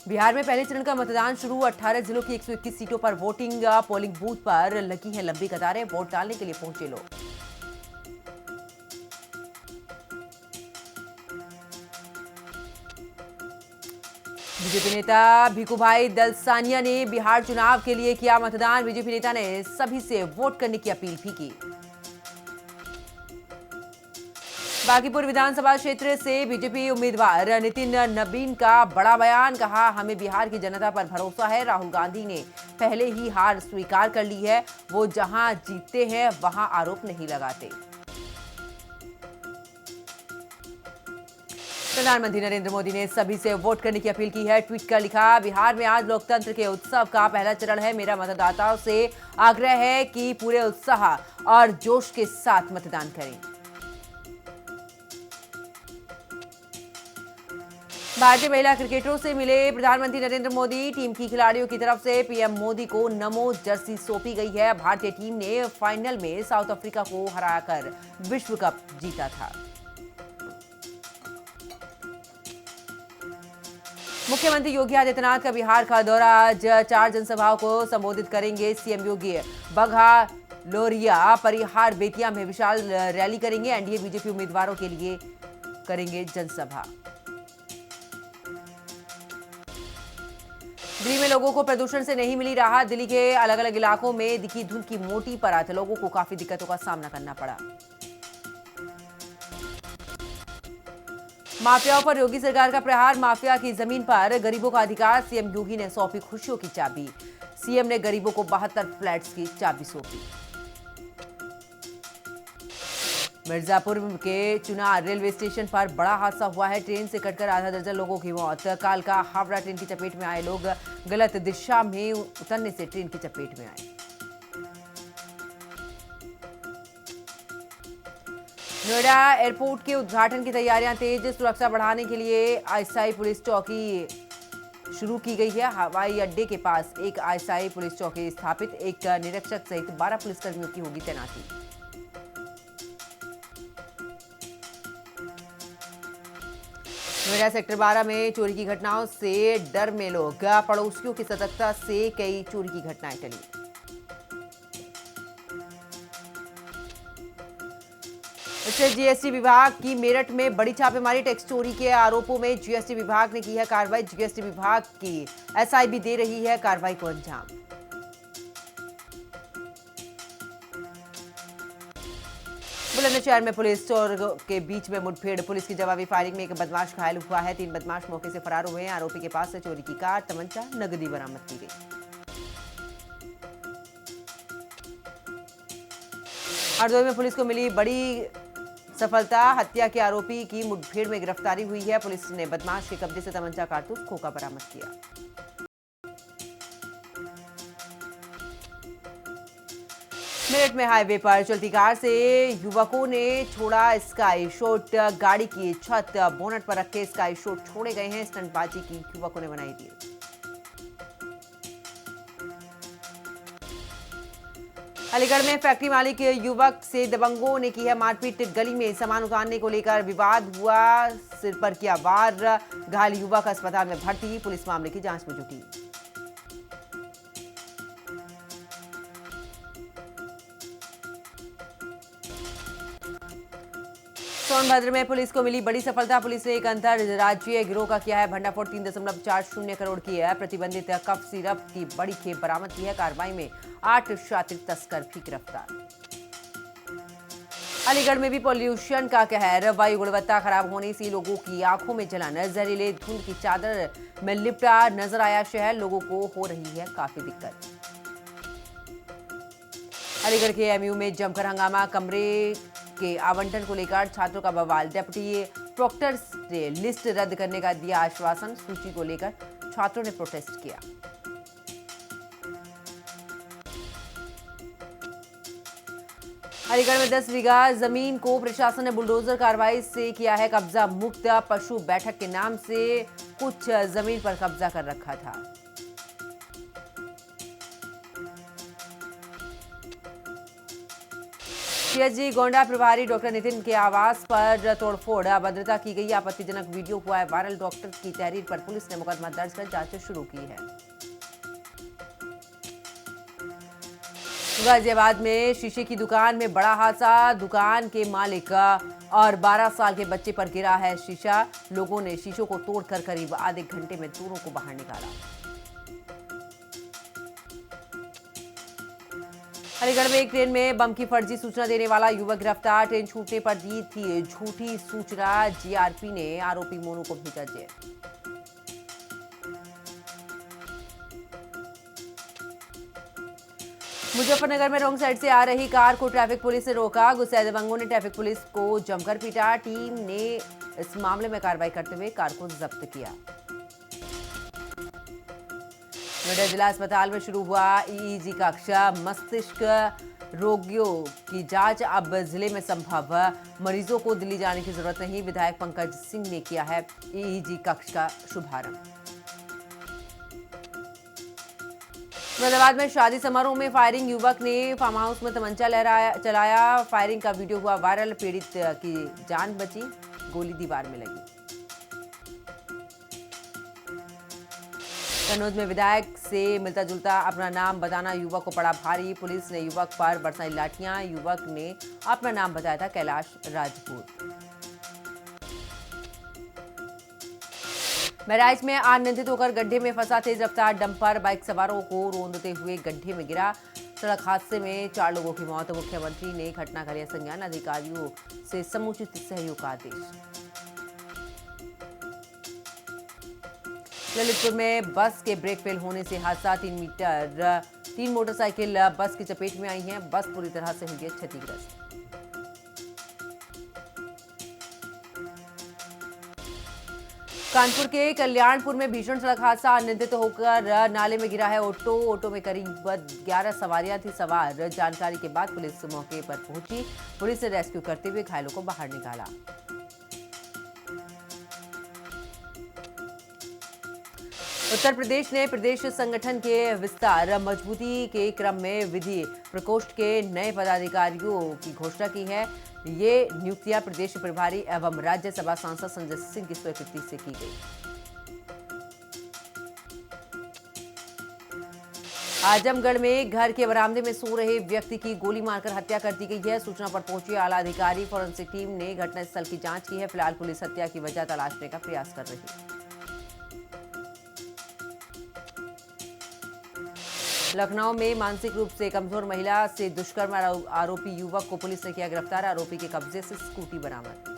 बिहार में पहले चरण का मतदान शुरू। 18 जिलों की 121 सीटों पर वोटिंग। पोलिंग बूथ पर लगी हैं लंबी कतारें। वोट डालने के लिए पहुंचे लोग। बीजेपी नेता भिखुभाई दलसानिया ने बिहार चुनाव के लिए किया मतदान। बीजेपी नेता ने सभी से वोट करने की अपील भी की। बांकीपुर विधानसभा क्षेत्र से बीजेपी उम्मीदवार नितिन नबीन का बड़ा बयान। कहा, हमें बिहार की जनता पर भरोसा है। राहुल गांधी ने पहले ही हार स्वीकार कर ली है। वो जहां जीतते हैं वहां आरोप नहीं लगाते। प्रधानमंत्री नरेंद्र मोदी ने सभी से वोट करने की अपील की है। ट्वीट कर लिखा, बिहार में आज लोकतंत्र के उत्सव का पहला चरण है। मेरा मतदाताओं से आग्रह है कि पूरे उत्साह और जोश के साथ मतदान करें। भारतीय महिला क्रिकेटरों से मिले प्रधानमंत्री नरेंद्र मोदी। टीम की खिलाड़ियों की तरफ से पीएम मोदी को नमो जर्सी सौंपी गई है। भारतीय टीम ने फाइनल में साउथ अफ्रीका को हराकर विश्व कप जीता था। मुख्यमंत्री योगी आदित्यनाथ का बिहार का दौरा। आज 4 जनसभाओं को संबोधित करेंगे सीएम योगी। बगहा, लोरिया, परिहार, बेतिया में विशाल रैली करेंगे। एनडीए बीजेपी उम्मीदवारों के लिए करेंगे जनसभा। दिल्ली में लोगों को प्रदूषण से नहीं मिली राहत। दिल्ली के अलग अलग इलाकों में दिखी धुंध की मोटी परत। लोगों को काफी दिक्कतों का सामना करना पड़ा। माफियाओं पर योगी सरकार का प्रहार। माफिया की जमीन पर गरीबों का अधिकार। सीएम योगी ने सौंपी खुशियों की चाबी। सीएम ने गरीबों को 72 फ्लैट्स की चाबी सौंपी। मिर्जापुर के चुनार रेलवे स्टेशन पर बड़ा हादसा हुआ है। ट्रेन से कटकर आधा दर्जन लोगों की मौत। कालका हावड़ा ट्रेन की चपेट में आए लोग गलत दिशा में उतरने से ट्रेन की चपेट में आए। नोएडा एयरपोर्ट के उद्घाटन की तैयारियां तेज। सुरक्षा बढ़ाने के लिए आईएसआई पुलिस चौकी शुरू की गई है। हवाई अड्डे के पास एक आईएसआई पुलिस चौकी स्थापित। एक निरीक्षक सहित 12 पुलिसकर्मियों की होगी तैनाती। नोएडा सेक्टर 12 में चोरी की घटनाओं से डर में लोग। पड़ोसियों की सतर्कता से कई चोरी की घटनाएं टली। जीएसटी विभाग की मेरठ में बड़ी छापेमारी। टैक्स चोरी के आरोपों में जीएसटी विभाग ने की है कार्रवाई। जीएसटी विभाग की एसआईबी दे रही है कार्रवाई को अंजाम। बुलंदशहर में पुलिस चोर के बीच में मुठभेड़। पुलिस की जवाबी फायरिंग में एक बदमाश घायल हुआ है। 3 बदमाश मौके से फरार हुए हैं। आरोपी के पास से चोरी की कार, तमंचा, नकदी बरामद की गई। हरदोई में पुलिस को मिली बड़ी सफलता। हत्या के आरोपी की मुठभेड़ में गिरफ्तारी हुई है। पुलिस ने बदमाश के कब्जे से तमंचा, कारतूस, खोखा बरामद किया। मेरठ में हाईवे पर चलती कार से युवकों ने छोड़ा स्काई शॉट। गाड़ी की छत बोनट पर रखे स्काई शॉट छोड़े गए हैं। स्टंटबाजी की युवकों ने बनाई रील। अलीगढ़ में फैक्ट्री मालिक युवक से दबंगों ने की है मारपीट। गली में सामान उतारने को लेकर विवाद हुआ। सिर पर किया वार। घायल युवक अस्पताल में भर्ती। पुलिस मामले की जांच में जुटी। सोनभद्र में पुलिस को मिली बड़ी सफलता। पुलिस ने एक अंतरराज्यीय गिरोह का किया है भंडाफोड़। 3.40 करोड़ की है प्रतिबंधित कफ सिरप की बड़ी खेप बरामद की है। कार्रवाई में 8 शातिर तस्कर भी गिरफ्तार। अलीगढ़ में भी पॉल्यूशन का कहर। वायु गुणवत्ता खराब होने से लोगों की आंखों में जलन। जहरीले धुंध की चादर में लिपटा नजर आया शहर। लोगों को हो रही है काफी दिक्कत। अलीगढ़ के एमयू में जमकर हंगामा। कमरे के आवंटन को लेकर छात्रों का बवाल। डेप्यूटी प्रोक्टर से लिस्ट रद्द करने का दिया आश्वासन। सूची को लेकर छात्रों ने प्रोटेस्ट किया। अलीगढ़ में 10 बीघा जमीन को प्रशासन ने बुलडोजर कार्रवाई से किया है कब्जा मुक्त। पशु बैठक के नाम से कुछ जमीन पर कब्जा कर रखा था। सीएसजी गोंडा प्रभारी डॉक्टर नितिन के आवास पर तोड़फोड़, अभद्रता की गई, आपत्तिजनक वीडियो हुआ है वायरल। डॉक्टर की तहरीर पर पुलिस ने मुकदमा दर्ज कर जांच शुरू की है। गाजियाबाद में शीशे की दुकान में बड़ा हादसा, दुकान के मालिक और 12 साल के बच्चे पर गिरा है शीशा। लोगों ने शीशों को तोड़कर करीब आधे घंटे में दोनों को बाहर निकाला। अलीगढ़ में एक ट्रेन में बम की फर्जी सूचना देने वाला युवक गिरफ्तार। ट्रेन छूटने पर दी थी झूठी सूचना, जीआरपी ने आरोपी मोनू को भेजा जेल। मुजफ्फरनगर में रॉन्ग साइड से आ रही कार को ट्रैफिक पुलिस ने रोका। गुस्साए दबंगों ने ट्रैफिक पुलिस को जमकर पीटा। टीम ने इस मामले में कार्रवाई करते हुए कार को जब्त किया। नोएडा जिला अस्पताल में शुरू हुआ ईईजी कक्षा, मस्तिष्क रोगियों की जांच अब जिले में संभव। मरीजों को दिल्ली जाने की जरूरत नहीं, विधायक पंकज सिंह ने किया है ईईजी कक्ष का शुभारंभ। मुरादाबाद में शादी समारोह में फायरिंग, युवक ने फार्म हाउस में तमंचा चलाया। फायरिंग का वीडियो हुआ वायरल, पीड़ित की जान बची, गोली दीवार में लगी। कन्नौज में विधायक से मिलता जुलता अपना नाम बताना युवक को पड़ा भारी। पुलिस ने युवक पर बरसाई लाठियां। युवक ने अपना नाम बताया था कैलाश राजपूत। महराइच में अनियंत्रित होकर गड्ढे में फंसा तेज रफ्तार डंपर, बाइक सवारों को रौंदते हुए गड्ढे में गिरा। सड़क हादसे में 4 लोगों की मौत। मुख्यमंत्री ने घटना का लिया संज्ञान, अधिकारियों से समुचित सहयोग का आदेश। ललितपुर में बस के ब्रेक फेल होने से हादसा, 3 मोटरसाइकिल बस की चपेट में आई हैं। बस पूरी तरह से हुई है क्षतिग्रस्त। कानपुर के कल्याणपुर में भीषण सड़क हादसा, अनियंत्रित होकर नाले में गिरा है ऑटो। ऑटो में करीब 11 सवारियां थी सवार। जानकारी के बाद पुलिस मौके पर पहुंची। पुलिस ने रेस्क्यू करते हुए घायलों को बाहर निकाला। उत्तर प्रदेश ने प्रदेश संगठन के विस्तार मजबूती के क्रम में विधि प्रकोष्ठ के नए पदाधिकारियों की घोषणा की है। ये नियुक्तियां प्रदेश प्रभारी एवं राज्यसभा सांसद संजय सिंह की स्वीकृति से की गई। आजमगढ़ में घर के बरामदे में सो रहे व्यक्ति की गोली मारकर हत्या कर दी गई है। सूचना पर पहुंची आला अधिकारी फॉरेंसिक टीम ने घटनास्थल की जांच की है। फिलहाल पुलिस हत्या की वजह तलाशने का प्रयास कर रही है। लखनऊ में मानसिक रूप से कमजोर महिला से दुष्कर्म आरोपी युवक को पुलिस ने किया गिरफ्तार। आरोपी के कब्जे से स्कूटी बरामद।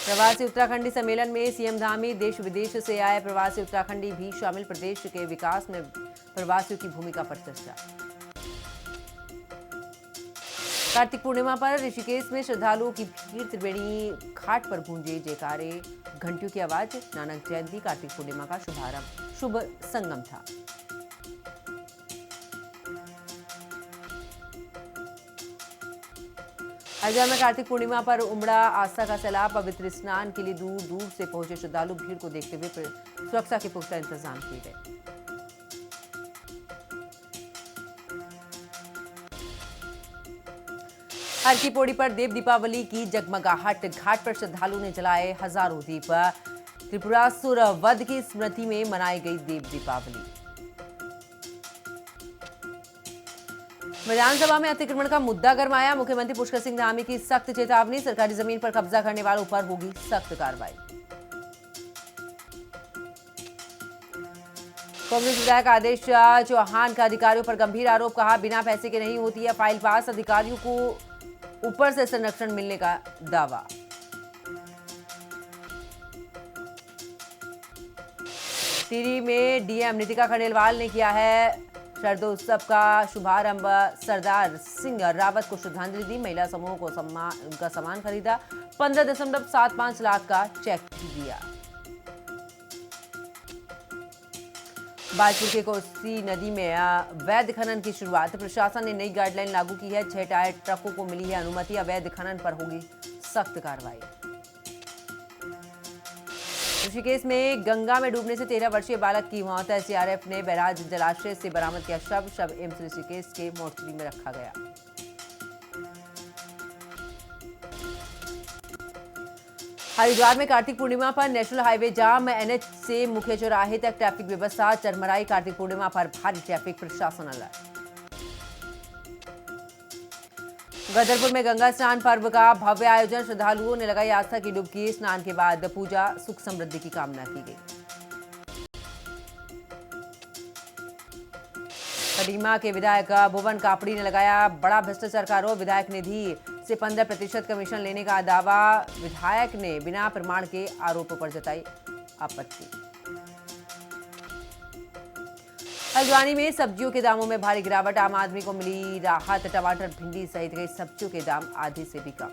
प्रवासी उत्तराखंडी सम्मेलन में सीएम धामी, देश विदेश से आए प्रवासी उत्तराखंडी भी शामिल। प्रदेश के विकास में प्रवासियों की भूमिका पर चर्चा। कार्तिक पूर्णिमा पर ऋषिकेश में श्रद्धालुओं की भीड़, त्रिवेणी घाट पर गूंजे जयकारे, घंटियों की आवाज। नानक जयंती कार्तिक पूर्णिमा का शुभ संगम था। हरिद्वार में कार्तिक पूर्णिमा पर उमड़ा आस्था का सैलाब। पवित्र स्नान के लिए दूर दूर से पहुंचे श्रद्धालु, भीड़ को देखते हुए सुरक्षा के पुख्ता इंतजाम किए गए। हर की पौड़ी पर देव दीपावली की जगमगाहट, घाट पर श्रद्धालुओं ने जलाए हजारों दीप। त्रिपुरासुर वध की स्मृति में मनाई गई देव दीपावली। विधानसभा में अतिक्रमण का मुद्दा गरमाया। मुख्यमंत्री पुष्कर सिंह धामी की सख्त चेतावनी, सरकारी जमीन पर कब्जा करने वालों पर होगी सख्त कार्रवाई। कांग्रेस विधायक आदेश चौहान का अधिकारियों पर गंभीर आरोप, कहा बिना पैसे के नहीं होती है फाइल पास, अधिकारियों को ऊपर से संरक्षण मिलने का दावा। टिहरी में डीएम नितिका खंडेलवाल ने किया है शरदोत्सव का शुभारंभ। सरदार सिंह रावत को श्रद्धांजलि दी। महिला समूह को उनका सामान खरीदा। 15.75 लाख का चेक दिया। बाजपुर के कोसी नदी में अवैध खनन की शुरुआत, प्रशासन ने नई गाइडलाइन लागू की है। 6 टायर ट्रकों को मिली है अनुमति। अवैध खनन पर होगी सख्त कार्रवाई। ऋषिकेश में गंगा में डूबने से 13 वर्षीय बालक की मौत। एसडीआरएफ ने बैराज जलाशय से बरामद किया शव एम्स ऋषिकेश के मोर्चरी में रखा गया। हरिद्वार में कार्तिक पूर्णिमा पर नेशनल हाईवे जाम। एनएच से मुख्य चौराहे तक ट्रैफिक व्यवस्था चरमराई। कार्तिक पूर्णिमा पर भारी ट्रैफिक, प्रशासन अलर्ट। गदरपुर में गंगा स्नान पर्व का भव्य आयोजन। श्रद्धालुओं ने लगाई आस्था की डुबकी। स्नान के बाद पूजा, सुख समृद्धि की कामना की गई। कदीमा के विधायक भुवन कापड़ी ने लगाया बड़ा भ्रष्टाचार का आरोप। विधायक निधि से 15% कमीशन लेने का दावा। विधायक ने बिना प्रमाण के आरोपों पर जताई आपत्ति। हल्द्वानी में सब्जियों के दामों में भारी गिरावट। आम आदमी को मिली राहत। टमाटर, भिंडी सहित कई सब्जियों के दाम आधे से भी कम।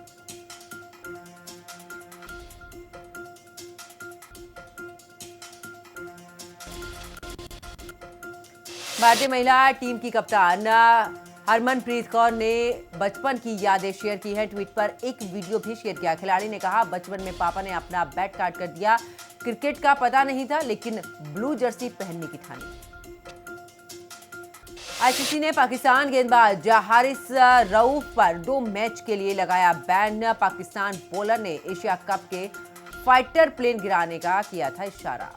भारतीय महिला टीम की कप्तान हरमनप्रीत कौर ने बचपन की यादें शेयर की है। ट्वीट पर एक वीडियो भी शेयर किया। खिलाड़ी ने कहा, बचपन में पापा ने अपना बैट काट कर दिया। क्रिकेट का पता नहीं था, लेकिन ब्लू जर्सी पहनने की ठानी। आईसीसी ने पाकिस्तान गेंदबाज हारिस रऊफ पर 2 मैच के लिए लगाया बैन। पाकिस्तान बॉलर ने एशिया कप के फाइटर प्लेन गिराने का किया था इशारा।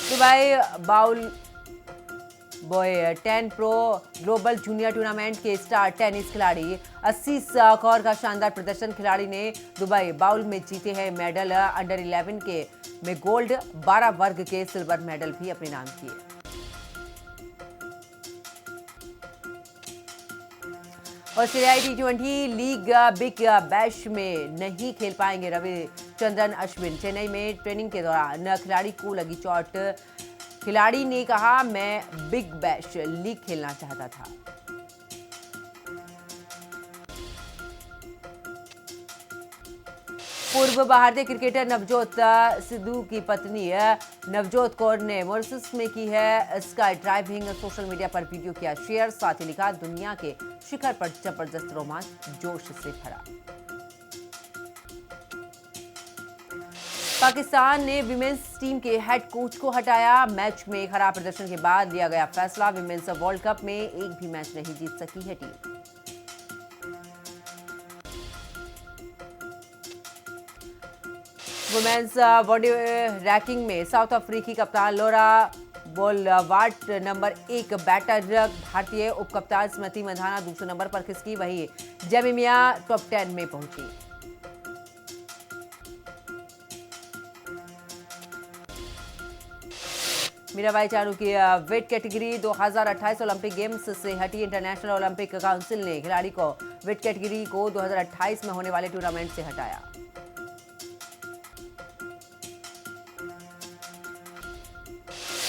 दुबई बाउल बॉय 10 प्रो ग्लोबल जूनियर टूर्नामेंट के स्टार टेनिस खिलाड़ी 80 स्कोर का शानदार प्रदर्शन। खिलाड़ी ने दुबई बाउल में जीते हैं मेडल। अंडर 11 के में गोल्ड, 12 वर्ग के सिल्वर मेडल भी अपने नाम किए। ऑस्ट्रेलियाई T20 लीग बिग बैश में नहीं खेल पाएंगे रविचंद्रन अश्विन। चेन्नई में ट्रेनिंग के दौरान खिलाड़ी को लगी चोट। खिलाड़ी ने कहा, मैं बिग बैश लीग खेलना चाहता था। पूर्व भारतीय क्रिकेटर नवजोत सिद्धू की पत्नी नवजोत कौर ने मॉरिशस में की है स्काई ड्राइविंग। सोशल मीडिया पर वीडियो किया शेयर। साथ ही लिखा, दुनिया के शिखर पर जबरदस्त रोमांच, जोश से भरा। पाकिस्तान ने विमेंस टीम के हेड कोच को हटाया। मैच में खराब प्रदर्शन के बाद लिया गया फैसला। विमेंस वर्ल्ड कप में एक भी मैच नहीं जीत सकी है टीम। वुमेन्स बॉडी रैंकिंग में साउथ अफ्रीकी कप्तान लोरा बोलवार्ट नंबर 1 बैटर। भारतीय उप कप्तान स्मृति मंधाना दूसरे नंबर पर खिसकी। वहीं जेमिमिया टॉप 10 में पहुंची। मीराबाई चानू की वेट कैटेगरी 2028 ओलंपिक गेम्स से हटी। इंटरनेशनल ओलंपिक काउंसिल ने खिलाड़ी को वेट कैटेगरी को 2028 में होने वाले टूर्नामेंट से हटाया।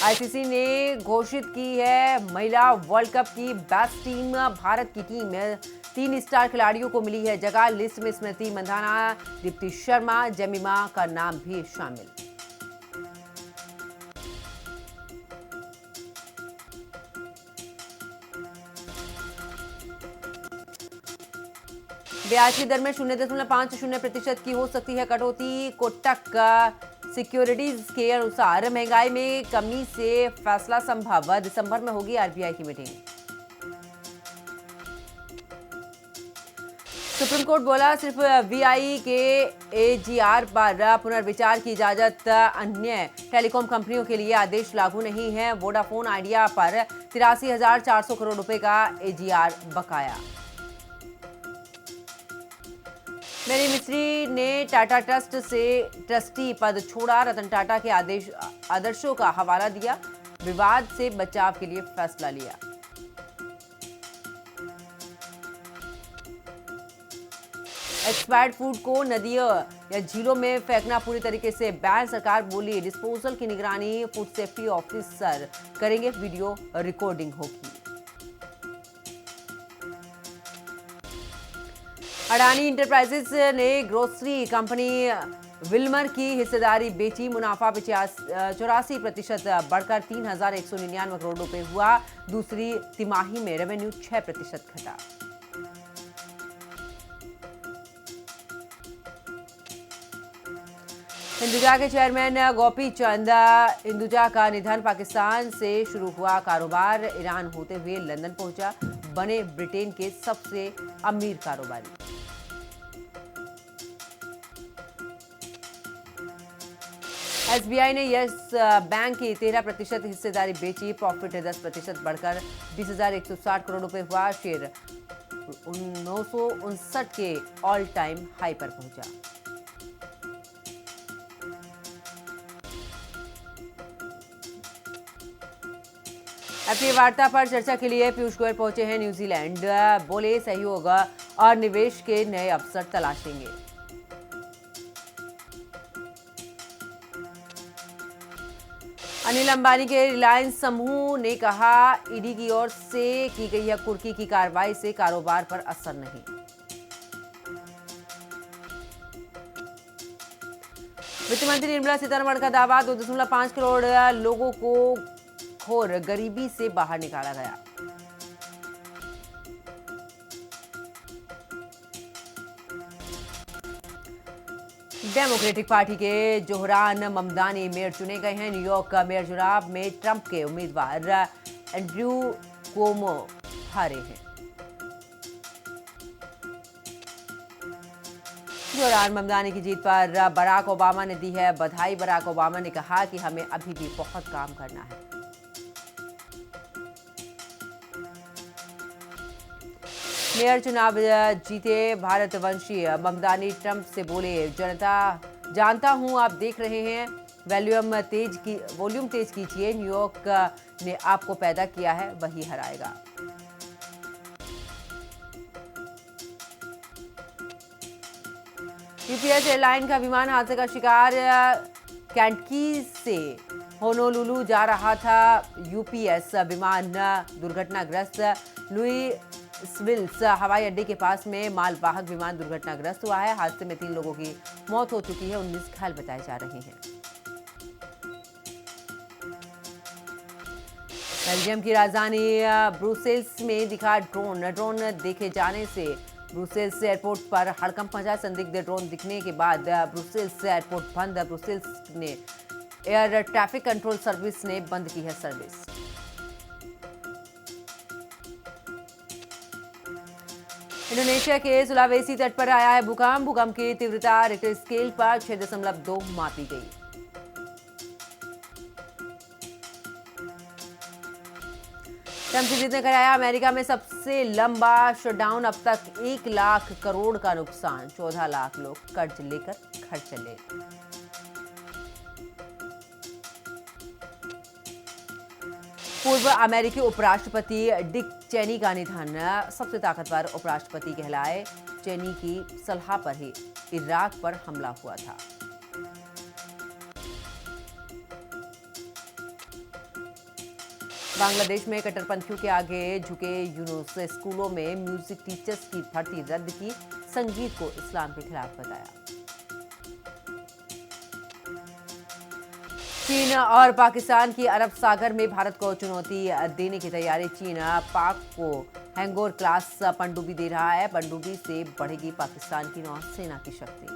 आईसीसी ने घोषित की है महिला वर्ल्ड कप की बेस्ट टीम। भारत की टीम में 3 स्टार खिलाड़ियों को मिली है जगह। लिस्ट में स्मृति मंधाना, दीप्ति शर्मा, जेमिमा का नाम भी शामिल। ब्याज की दर में 0.50% की हो सकती है कटौती। कोटक सिक्योरिटीज के अनुसार महंगाई में कमी से फैसला संभव। दिसंबर में होगी आरबीआई की मीटिंग। सुप्रीम कोर्ट बोला, सिर्फ वीआई के एजीआर पर पुनर्विचार की इजाजत। अन्य टेलीकॉम कंपनियों के लिए आदेश लागू नहीं है। वोडाफोन आइडिया पर 83,400 करोड़ रुपए का एजीआर बकाया। मेरी मिस्त्री ने टाटा ट्रस्ट से ट्रस्टी पद छोड़ा। रतन टाटा के आदर्शों का हवाला दिया। विवाद से बचाव के लिए फैसला लिया। एक्सपायर्ड फूड को नदियों या झीलों में फेंकना पूरी तरीके से बैन। सरकार बोली, डिस्पोजल की निगरानी फूड सेफ्टी ऑफिसर करेंगे। वीडियो रिकॉर्डिंग होगी। अडानी इंटरप्राइजेज ने ग्रोसरी कंपनी विल्मर की हिस्सेदारी बेची। मुनाफा 84% बढ़कर 3,199 करोड़ रुपए हुआ। दूसरी तिमाही में रेवेन्यू 6% घटा। हिंदुजा के चेयरमैन गोपी चंद हिंदुजा का निधन। पाकिस्तान से शुरू हुआ कारोबार ईरान होते हुए लंदन पहुंचा, बने ब्रिटेन के सबसे अमीर कारोबारी। एसबीआई ने यस बैंक की 13% हिस्सेदारी बेची। प्रॉफिट 10% बढ़कर 20,160 करोड़ रुपए हुआ। शेयर 959 के ऑल टाइम हाई पर पहुंचा। अपनी वार्ता पर चर्चा के लिए पीयूष गोयल पहुंचे हैं न्यूजीलैंड। बोले सहयोग और निवेश के नए अवसर तलाशेंगे। अनिल अंबानी के रिलायंस समूह ने कहा, ईडी की ओर से की गई है कुर्की की कार्रवाई से कारोबार पर असर नहीं। वित्त मंत्री निर्मला सीतारमण का दावा, 2.5 करोड़ लोगों को घोर गरीबी से बाहर निकाला गया। डेमोक्रेटिक पार्टी के जोहरान ममदानी मेयर चुने गए हैं। न्यूयॉर्क का मेयर चुनाव में ट्रंप के उम्मीदवार एंड्रयू कुओमो हारे हैं। जोहरान ममदानी की जीत पर बराक ओबामा ने दी है बधाई। बराक ओबामा ने कहा कि हमें अभी भी बहुत काम करना है। मेयर चुनाव जीते भारतवंशी ममदानी ट्रंप से बोले, जनता जानता हूं आप देख रहे हैं, वॉल्यूम तेज कीजिए। न्यूयॉर्क ने आपको पैदा किया है, वही हराएगा। यूपीएस एयरलाइन का विमान हादसे का शिकार। कैंटकी से होनोलुलु जा रहा था यूपीएस विमान दुर्घटनाग्रस्त। लुइसविल्स हवाई अड्डे के पास में मालवाहक विमान दुर्घटनाग्रस्त हुआ है। हादसे में 3 लोगों की मौत हो चुकी है, 19 घायल बताए जा रहे हैं। बेल्जियम की राजधानी ब्रुसेल्स में दिखा ड्रोन देखे जाने से ब्रुसेल्स एयरपोर्ट पर हड़कंप मचा। संदिग्ध ड्रोन दिखने के बाद ब्रुसेल्स एयरपोर्ट बंद। ब्रुसेल्स ने एयर ट्रैफिक कंट्रोल सर्विस ने बंद की है सर्विस। इंडोनेशिया के सुलावेसी तट पर आया है भूकंप। भूकंप की तीव्रता रिक्टर स्केल पर 6.2 मापी गई। ट्रंप की जीत ने कराया अमेरिका में सबसे लंबा शटडाउन। अब तक 1 लाख करोड़ का नुकसान। 14 लाख लोग कर्ज लेकर घर चले। पूर्व अमेरिकी उपराष्ट्रपति डिक चेनी का निधन। सबसे ताकतवर उपराष्ट्रपति कहलाए चेनी की सलाह पर ही इराक पर हमला हुआ था। बांग्लादेश में कट्टरपंथियों के आगे झुके यूनुस। स्कूलों में म्यूजिक टीचर्स की भर्ती रद्द की। संगीत को इस्लाम के खिलाफ बताया। चीन और पाकिस्तान की अरब सागर में भारत को चुनौती देने की तैयारी। चीन पाक को हैंगओवर क्लास पनडुब्बी दे रहा है। पनडुब्बी से बढ़ेगी पाकिस्तान की नौसेना की शक्ति।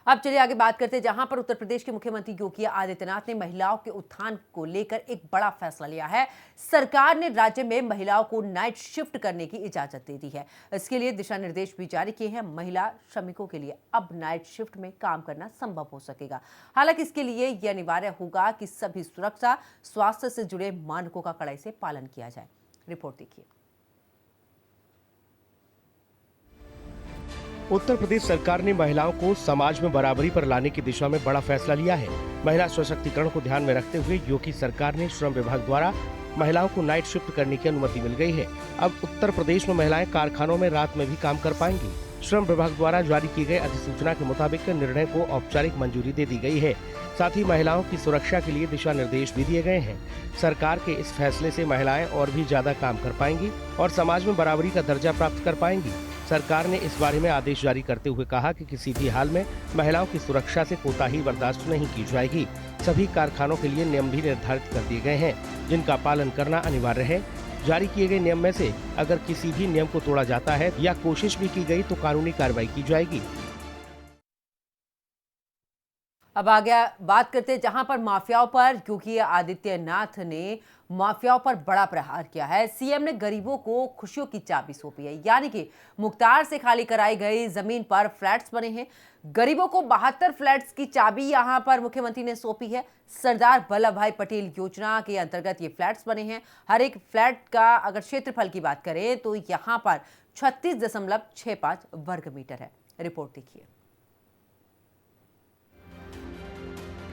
अब चलिए आगे बात करते हैं, जहां पर उत्तर प्रदेश के मुख्यमंत्री योगी आदित्यनाथ ने महिलाओं के उत्थान को लेकर एक बड़ा फैसला लिया है। सरकार ने राज्य में महिलाओं को नाइट शिफ्ट करने की इजाजत दे दी है। इसके लिए दिशा निर्देश भी जारी किए हैं। महिला श्रमिकों के लिए अब नाइट शिफ्ट में काम करना संभव हो सकेगा। हालांकि इसके लिए यह अनिवार्य होगा कि सभी सुरक्षा स्वास्थ्य से जुड़े मानकों का कड़ाई से पालन किया जाए। रिपोर्ट देखिए। उत्तर प्रदेश सरकार ने महिलाओं को समाज में बराबरी पर लाने की दिशा में बड़ा फैसला लिया है। महिला सशक्तिकरण को ध्यान में रखते हुए योगी सरकार ने श्रम विभाग द्वारा महिलाओं को नाइट शिफ्ट करने की अनुमति मिल गई है। अब उत्तर प्रदेश में महिलाएं कारखानों में रात में भी काम कर पाएंगी। श्रम विभाग द्वारा जारी की गई अधिसूचना के मुताबिक निर्णय को औपचारिक मंजूरी दे दी गई है। साथ ही महिलाओं की सुरक्षा के लिए दिशा निर्देश भी दिए गए हैं। सरकार के इस फैसले से महिलाएं और भी ज्यादा काम कर पाएंगी और समाज में बराबरी का दर्जा प्राप्त कर पाएंगी। सरकार ने इस बारे में आदेश जारी करते हुए कहा कि किसी भी हाल में महिलाओं की सुरक्षा से कोताही बर्दाश्त नहीं की जाएगी। सभी कारखानों के लिए नियम भी निर्धारित कर दिए गए हैं, जिनका पालन करना अनिवार्य है। जारी किए गए नियम में से अगर किसी भी नियम को तोड़ा जाता है या कोशिश भी की गई तो कानूनी कार्रवाई की जाएगी। अब आ गया बात करते हैं जहां पर माफियाओं पर योगी आदित्यनाथ ने माफियाओं पर बड़ा प्रहार किया है। सीएम ने गरीबों को खुशियों की चाबी सौंपी है, यानी कि मुख्तार से खाली कराई गई जमीन पर फ्लैट्स बने हैं। गरीबों को 72 फ्लैट्स की चाबी यहां पर मुख्यमंत्री ने सौंपी है। सरदार वल्लभ भाई पटेल योजना के अंतर्गत ये फ्लैट्स बने हैं। हर एक फ्लैट का अगर क्षेत्रफल की बात करें तो यहां पर 36.65 वर्ग मीटर है। रिपोर्ट देखिए।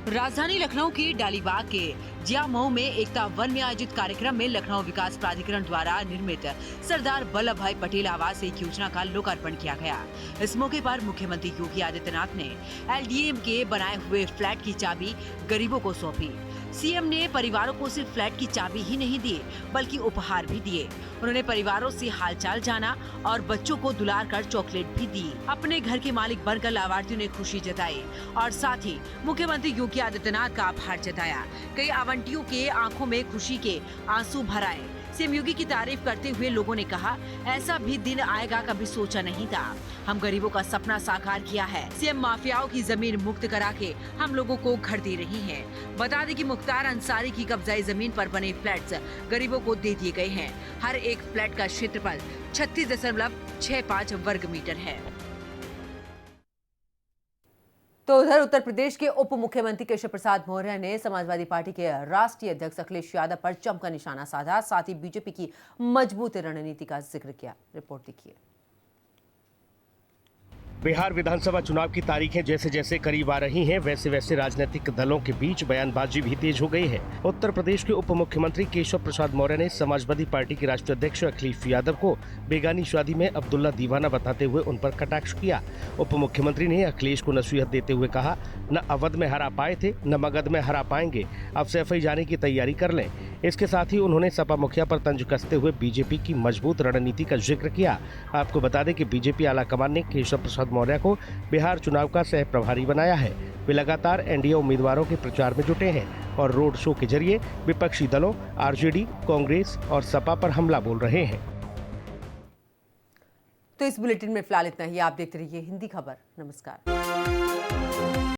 राजधानी लखनऊ के डालीबाग के जियामऊ में एकता वन में आयोजित कार्यक्रम में लखनऊ विकास प्राधिकरण द्वारा निर्मित सरदार वल्लभ भाई पटेल आवास एक योजना का लोकार्पण किया गया। इस मौके पर मुख्यमंत्री योगी आदित्यनाथ ने एलडीएम के बनाए हुए फ्लैट की चाबी गरीबों को सौंपी। सीएम ने परिवारों को सिर्फ फ्लैट की चाबी ही नहीं दी बल्कि उपहार भी दिए। उन्होंने परिवारों से हालचाल जाना और बच्चों को दुलार कर चॉकलेट भी दी। अपने घर के मालिक बनकर लाभार्थियों ने खुशी जताई और साथ ही मुख्यमंत्री योगी आदित्यनाथ का आभार जताया। कई आवंटियों के आंखों में खुशी के आंसू भर आए। सीएम योगी की तारीफ करते हुए लोगों ने कहा, ऐसा भी दिन आएगा कभी सोचा नहीं था। हम गरीबों का सपना साकार किया है। सीएम माफियाओं की जमीन मुक्त करा के हम लोगों को घर दे रही हैं। बता दें कि मुख्तार अंसारी की कब्जाई जमीन पर बने फ्लैट्स गरीबों को दे दिए गए हैं। हर एक फ्लैट का क्षेत्रफल 36.65 वर्ग मीटर है। तो उधर उत्तर प्रदेश के उप मुख्यमंत्री केशव प्रसाद मौर्य ने समाजवादी पार्टी के राष्ट्रीय अध्यक्ष अखिलेश यादव पर जमकर निशाना साधा। साथ ही बीजेपी की मजबूत रणनीति का जिक्र किया। रिपोर्ट देखिए। बिहार विधानसभा चुनाव की तारीखें जैसे जैसे करीब आ रही हैं, वैसे वैसे राजनीतिक दलों के बीच बयानबाजी भी तेज हो गई है। उत्तर प्रदेश के उप मुख्यमंत्री केशव प्रसाद मौर्य ने समाजवादी पार्टी के राष्ट्रीय अध्यक्ष अखिलेश यादव को बेगानी शादी में अब्दुल्ला दीवाना बताते हुए उन पर कटाक्ष किया। उप मुख्यमंत्री ने अखिलेश को नसीहत देते हुए कहा, न अवध में हरा पाए थे न मगध में हरा पाएंगे, अब सैफई जाने की तैयारी कर लें। इसके साथ ही उन्होंने सपा मुखिया पर तंज कसते हुए बीजेपी की मजबूत रणनीति का जिक्र किया। आपको बता दें कि बीजेपी आलाकमान ने केशव प्रसाद मौर्य को बिहार चुनाव का सह प्रभारी बनाया है। वे लगातार एनडीए उम्मीदवारों के प्रचार में जुटे हैं और रोड शो के जरिए विपक्षी दलों, आरजेडी, कांग्रेस और सपा पर हमला बोल रहे हैं। तो इस बुलेटिन में फिलहाल इतना ही। आप देखते रहिए हिंदी खबर। नमस्कार।